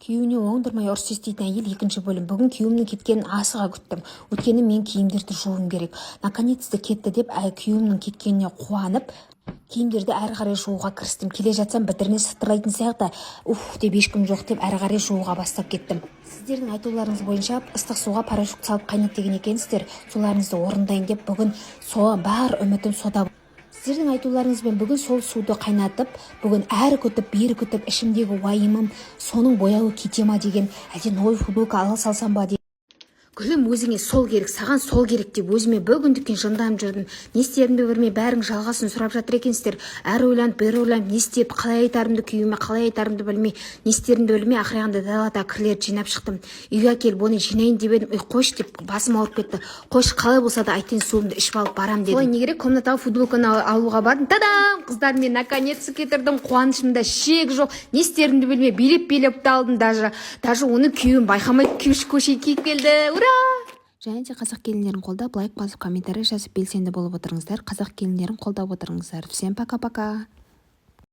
Күйеуіне оңдырмай ұрыс еститін әйел екінші бөлім. Бүгін күйеуімнің кеткенін асыға күттім. Өйткені мен киімдерді жууым керек. Наконец-то кетті деп күйеуімнің кеткеніне қуанып, киімдерді әрі қарай жууға кірістім. Келе жатсам бітіріне сытырлайтын сияқты, деп ешкім жоқ деп әрі қарай жууға бастап кеттім. Сіздердің айтуларыңыз бойынша ыстық суға порошок салып қайнат деген екенсіздер. Соларыңызды орындайын деп бүгін бар үмітім сода. Сіздердің айтуларыңызбен бүгін сол суды қайнатып, бүгін әрі күтіп, бері күтіп, ішімдегі уайымым соның бояуы кете ма деген, әлде новый футболка ала салсам ба деген. Гүлім, өзіңе сол керек, саған сол керек деп өзіме бүгіндіккен жынданып жүрдім. Не істерімді білмей бәрің жалғасын сұрап жатыр екенсіздер. Әрі ойланып, бері ойланып, не істеп, қалай айтарымды күйеуіме, қалай айтарымды білмей, не істерімді білмей, ақырғанда далада кірлерді жинап шықтым. Үйге әкеліп оны жинайын деп едім, қош деп басым ауырып кетті. Қош, қалай болса да айтайын, суымды ішіп алып барам дедім. Солай не керек, комнатаға футболканы алуға бардым. Тадам! Қыздар, мен наконец кетірдім. Қуанышымда шек жоқ. Не істерімді білмей билеп те алдым. Даже оны күйеуім байқамай көше киіп келді. Және де қазақ келіндерін қолдап, лайк басып, комментарий жазып белсенді болып отырыңыздар. Қазақ келіндерін қолдап отырыңыздар. Всем пока-пока.